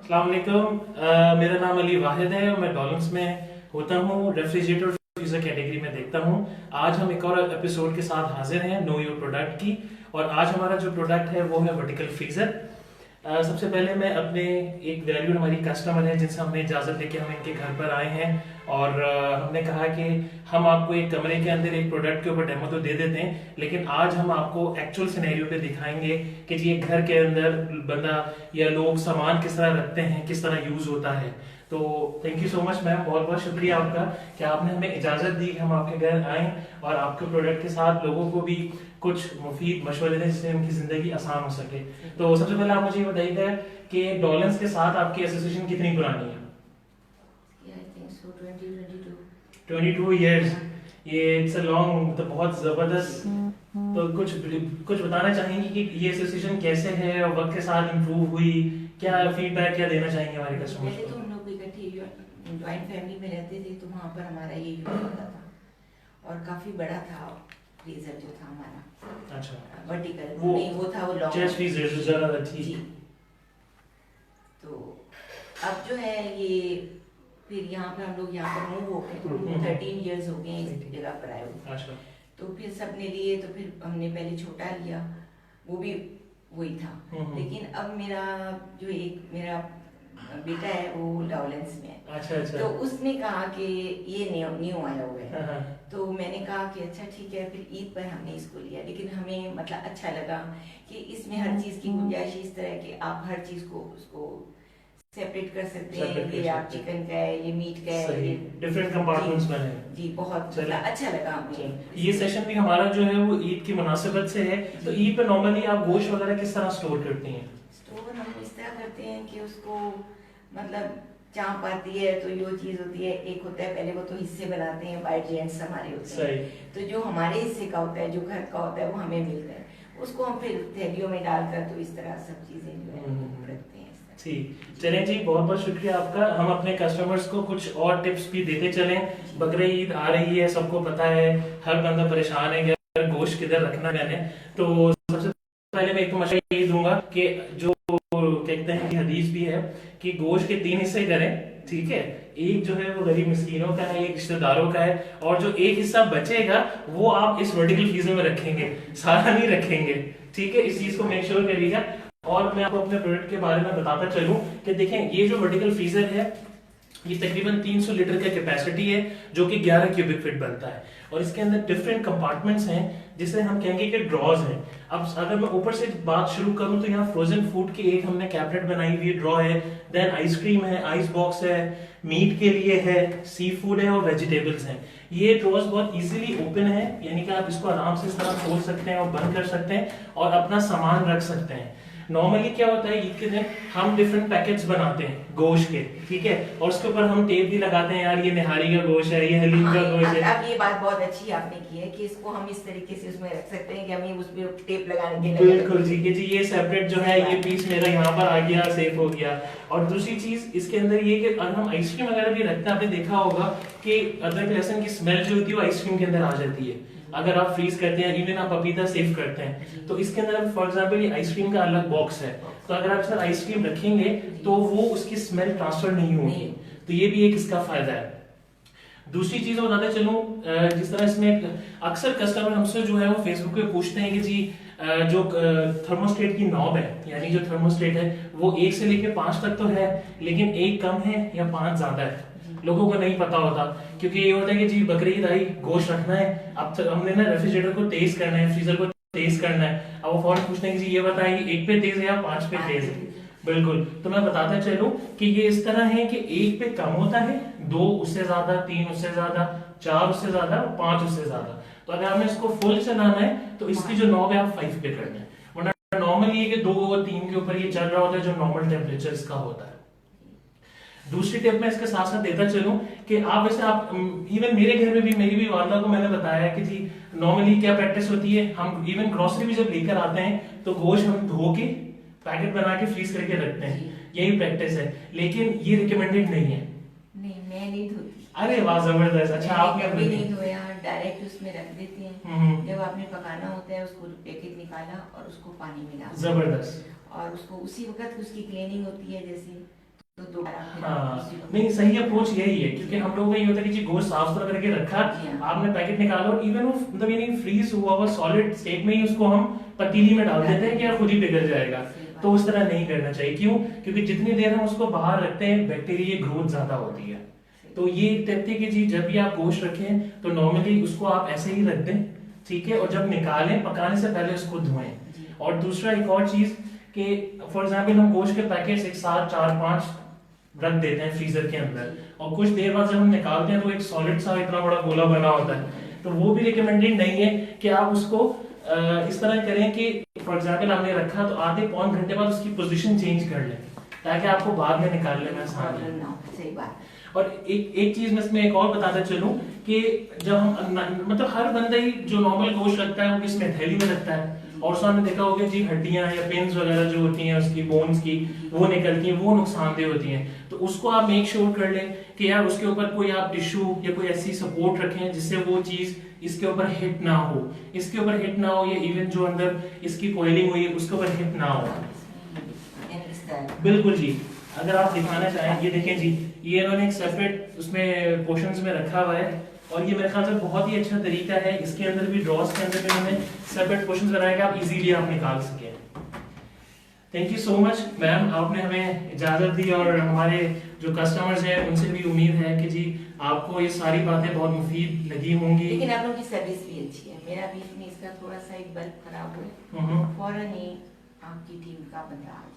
अस्सलाम वालेकुम। मेरा नाम अली वाहिद है और मैं डॉलर्स में होता हूँ, रेफ्रिजरेटर फ्रीजर कैटेगरी में देखता हूँ। आज हम एक और एपिसोड के साथ हाजिर हैं नो योर प्रोडक्ट की। और आज हमारा जो प्रोडक्ट है वो है वर्टिकल फ्रीजर। सबसे पहले मैं अपने एक वैल्यूड हमारी कस्टमर है जिनसे हमने इजाज़त लेके हम इनके घर पर आए हैं और हमने कहा कि हम आपको एक कमरे के अंदर एक प्रोडक्ट के ऊपर डेमो तो दे देते हैं, लेकिन आज हम आपको एक्चुअल सिनेरियो पे दिखाएंगे कि जी एक घर के अंदर बंदा या लोग सामान किस तरह रखते हैं, किस तरह यूज होता है। तो thank you so much ma'am, बहुत बहुत शुक्रिया आपका कि आपने हमें इजाज़त दी कि हम आपके घर आएँ और आपके प्रोडक्ट के साथ लोगों को भी कुछ मुफीद मशवरे दें जिससे उनकी ज़िंदगी आसान हो सके। तो सबसे पहले आप मुझे ये बताइएगा कि डॉलर्स के साथ आपकी एसोसिएशन कितनी पुरानी है? Yeah, I think so. 2022. 22 years. ये इट्स अ लॉन्ग, तो बहुत ज़बरदस्त। तो कुछ कुछ बताना चाहेंगी कि ये एसोसिएशन कैसे है और वक्त के साथ इम्प्रूव हुई, क्या फीडबैक क्या देना चाहेंगे हमारे कस्टमर्स पहले तो को? हम लोग इकट्ठे ज्वाइंट फैमिली में रहते थे, तो वहाँ पर हमारा ये यूज होता था और काफी बड़ा था फ्रीजर जो था हमारा। अच्छा, वर्टिकल वो नहीं, वो था वो लॉन्ग चेस्ट फ्रीजर जो ज़रा जी। ठीक। तो अब जो है ये फिर यहाँ पर हम लोग यहाँ पर मूव हो गए। 13 इयर्स हो गए इस जगह पर आए हुए। अच्छा। तो फिर सबने लिए, तो फिर हमने पहले छोटा लिया, वो भी वही था। लेकिन अब मेरा जो एक मेरा बेटा है वो लॉरेंस में है। अच्छा अच्छा। तो उसने कहा कि ये न्यू न्यू आया हुआ है। हाँ, हाँ। तो मैंने कहा कि अच्छा ठीक है, फिर ईद पर हमने इसको लिया। लेकिन हमें मतलब अच्छा लगा कि इसमें हर चीज़ की गुंजाइश इस तरह कि आप हर चीज़ को उसको सेपरेट कर सकते हैं। Separate कर ये आप सकते हैं। चिकन का है, ये मीट का है, सही, ये डिफरेंट कंपार्टमेंट्स बने हैं। जी बहुत चलिए। मतलब अच्छा लगा हमें। ये सेशन भी हमारा जो है वो ईद की मुनासिबत से है। तो ईद पे नॉर्मली आप गोश्त वगैरह किस तरह स्टोर करती हैं? स्टोर हम इस तरह करते हैं कि उसको मतलब चाँप आती है तो जो चीज़ होती है, एक होता है पहले वो तो हिस्से बनाते हैं, वाइट जेंट्स हमारे होते हैं। सही। तो जो हमारे हिस्से का होता है, जो घर का होता है, वो हमें मिलता है। उसको हम फिर थैलियों में डालकर तो इस तरह सब चीज़ें जो है वो रखते हैं इस तरह। ठीक, चलें जी, बहुत बहुत शुक्रिया आपका। हम अपने कस्टमर्स को कुछ और टिप्स भी देते चलें। बकरीद ईद आ रही है, सबको पता है, हर बंदा परेशान है कि यार गोश्त किधर रखना है मैंने। तो सबसे पहले मैं एक तो मशवरा ये दूंगा कि जो कहते हैं कि हदीस भी है कि गोश्त के 3 हिस्से करें, ठीक है। एक जो है वो गरीब मिस्कीनों का है, एक रिश्तेदारों का है, और जो एक हिस्सा बचेगा वो आप इस वर्टिकल फ्रीजर में रखेंगे, सारा नहीं रखेंगे, ठीक है। इस चीज को मेक श्योर करिएगा। और मैं आपको अपने प्रोडक्ट के बारे में बताता चलूं कि देखें, ये जो वर्टिकल फ्रीजर है ये तकरीबन 300 लीटर का कैपेसिटी है, जो कि 11 क्यूबिक फीट बनता है। और इसके अंदर डिफरेंट कंपार्टमेंट्स हैं जिसे हम कहेंगे कि ड्रॉज हैं। अब अगर मैं ऊपर से बात शुरू करूं तो यहाँ फ्रोजन फूड की एक हमने कैबिनेट बनाई हुई ड्रॉ है, देन आइसक्रीम है, आइस बॉक्स है, मीट के लिए है, सी फूड है और वेजिटेबल्स हैं। ये ड्रॉज बहुत इजीली ओपन है, यानी कि आप इसको आराम से इस तरह खोल सकते हैं और बंद कर सकते हैं और अपना सामान रख सकते हैं। नॉर्मली क्या होता है, ईद के दिन हम डिफरेंट पैकेट्स बनाते हैं गोश्त के, ठीक है, और उसके ऊपर हम टेप भी लगाते हैं, यार ये निहारी का गोश्त है, ये हलीम का गोश्त है। अब ये बात बहुत अच्छी आपने की है कि इसको हम इस तरीके से उसमें रख सकते हैं कि हमें उसमें टेप लगाने के बिल्कुल ठीक है जी, ये सेपरेट जो है ये पीस मेरा यहाँ पर आ गया, सेफ हो गया। और दूसरी चीज इसके अंदर ये कि अगर हम आइसक्रीम वगैरह भी रखते हैं, आपने देखा होगा कि अदरक लहसुन की स्मेल जो होती है वो आइसक्रीम के अंदर आ जाती है अगर आप फ्रीज करते हैं, इवन आप पपीता सेव करते हैं। तो इसके अंदर फॉर एग्जांपल ये आइसक्रीम का अलग बॉक्स है, तो अगर आप इसमें आइसक्रीम रखेंगे तो वो उसकी स्मेल ट्रांसफर नहीं होगी। तो ये भी एक इसका फायदा है। दूसरी चीज बताते चलूं, जिस तरह इसमें अक्सर कस्टमर हमसे जो है वो फेसबुक पे पूछते हैं कि जी जो थर्मोस्टेट की नॉब है, यानी जो थर्मोस्टेट है वो 1 से लेके 5 तक तो है, लेकिन 1 कम है या 5 ज्यादा है। लोगों को नहीं पता होता, क्योंकि ये होता है कि जी बकरीद आई, गोश्त रखना है, अब तो हमने ना रेफ्रिजरेटर को तेज करना है, फ्रीजर को तेज करना है। अब वो फौरन पूछते हैं कि जी ये बताइए 1 पे तेज है या 5 पे तेज है। बिल्कुल, तो मैं बताता चलूं कि ये इस तरह है कि 1 पे कम होता है, 2 उससे ज्यादा, 3 उससे ज्यादा, 4 उससे ज्यादा और 5 उससे ज्यादा। तो अगर आपने इसको फुल चलाना है तो इसकी जो नॉब है आप 5 पे करना है, वरना नॉर्मली ये कि 2 और 3 के ऊपर ये चल रहा होता है जो नॉर्मल टेम्परेचर इसका होता है। दूसरी टिप मैं इसके साथ साथ देता चलूं कि आप वैसे आप इवन मेरे घर में भी मेरी भी वालदा को मैंने बताया कि जी नॉर्मली क्या प्रैक्टिस होती है, हम इवन ग्रोसरी भी जब लेकर आते हैं तो गोश्त हम धो के पैकेट बना के फ्रीज करके रखते हैं, यही प्रैक्टिस है, लेकिन ये रिकमेंडेड नहीं है। नहीं, मैं नहीं धोती। अरे वाह, जबरदस्त। अच्छा, आपने कभी अपनी नहीं धोया, डायरेक्ट उसमें रख देते हैं। जब आपने पकाना होता है उसको पैकेट निकाला और उसको पानी में डाला, जबरदस्त। और उसको उसी वक्त उसकी क्लीनिंग होती है जैसे, तो दोबारा फिर हाँ उसी को- नहीं, सही अप्रोच यही है, क्योंकि हम लोगों का ये होता है कि जी गोश्त साफ सुथरा करके रखा, जी हाँ। आपने पैकेट निकाला और इवन वो मतलब यानी फ्रीज हुआ हुआ सॉलिड स्टेट में ही उसको हम पतीली में डाल देते हैं कि यार खुद ही पिघल जाएगा। सही बात। तो उस तरह नहीं करना चाहिए। क्यों? क्योंकि जितनी देर हम उसको बाहर रखते हैं बैक्टीरिया ग्रोथ ज्यादा होती है। तो ये टिप थी कि जी जब भी आप गोश्त रखें तो नॉर्मली उसको आप ऐसे ही रख दें, ठीक है, और जब निकालें पकाने से पहले उसको धोएं। जी। और दूसरा एक और चीज कि फॉर एग्जाम्पल हम गोश्त के पैकेट्स एक साथ 4-5 रख देते हैं फ्रीजर के अंदर, और कुछ देर बाद जब हम निकालते हैं तो एक सॉलिड सा इतना बड़ा गोला बना होता है। तो वो भी रिकमेंडेड नहीं है कि आप उसको इस तरह करें कि फॉर एग्जाम्पल आपने रखा तो आधे पौन घंटे बाद उसकी पोजीशन चेंज कर लें, ताकि आपको बाद में निकालने में आसानी हो। ना, सही बात। और एक चीज मैं इसमें एक और बताता चलूं कि जब हम मतलब हर बंदा ही जो नॉर्मल गोश्त रखता है वो किस में थैली में रखता है, और सामने देखा होगा जी हड्डियां या पिन्स वगैरह जो होती हैं उसकी बोन्स की वो निकलती हैं, वो नुकसानदेह होती हैं। तो उसको आप मेक श्योर कर लें कि यार उसके ऊपर कोई आप टिश्यू या कोई ऐसी सपोर्ट रखें जिससे वो चीज इसके ऊपर हिट ना हो, इसके ऊपर हिट ना हो, या इवन जो अंदर इसकी कोयलिंग हुई है उसके ऊपर हिट ना हो। यानी इस तरह। बिल्कुल जी। अगर आप दिखाना चाहें, ये देखें जी, ये इन्होंने एक सेपरेट उसमें पोर्शंस में रखा हुआ है, और ये मेरे ख्याल से बहुत ही अच्छा तरीका है। इसके अंदर भी ड्रॉस के अंदर भी इन्होंने सेपरेट पोर्शंस बनाए कि आप इजीली आप निकाल सकें। Thank you so much ma'am, आपने हमें इजाजत दी, और हमारे जो कस्टमर्स हैं उनसे भी उम्मीद है कि जी आपको ये सारी बातें बहुत मुफीद लगी होंगी। लेकिन आप लोगों की सर्विस भी अच्छी है। मेरा बीच में इसका थोड़ा सा एक बल्ब खराब हुआ, हम्म। फौरन ही आपकी टीम का बंदा आ गया।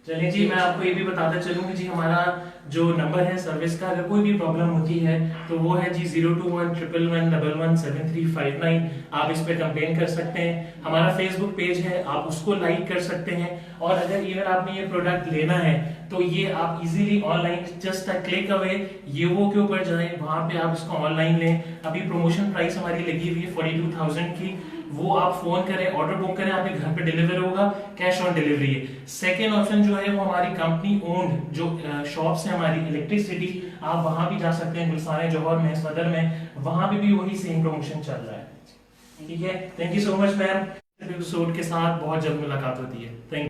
चलिए जी, मैं आपको ये भी बताता चलूँ कि जी हमारा जो नंबर है सर्विस का, अगर कोई भी प्रॉब्लम होती है तो वो है जी 02111117359। आप इस पे कंप्लेन कर सकते हैं। हमारा फेसबुक पेज है, आप उसको लाइक कर सकते हैं। और अगर इवन आपने ये प्रोडक्ट लेना है तो ये आप easily online just click away ये के ऊपर जाएं, वहां पे आप इसको ऑनलाइन लें। अभी प्रमोशन प्राइस हमारी लगी हुई है 42,000 की, वो आप फोन करें, ऑर्डर बुक करें, आपके घर पे डिलीवर होगा, कैश ऑन डिलीवरी है। सेकेंड ऑप्शन जो है वो हमारी कंपनी ओन्ड जो शॉप्स है हमारी इलेक्ट्रिसिटी, आप वहां भी जा सकते हैं, गुलसाने जौहर में, सदर में, वहां पे भी वही सेम प्रमोशन चल रहा है। ठीक है, thank you so much ma'am. Episode के साथ बहुत जल्द मुलाकात होती है। थैंक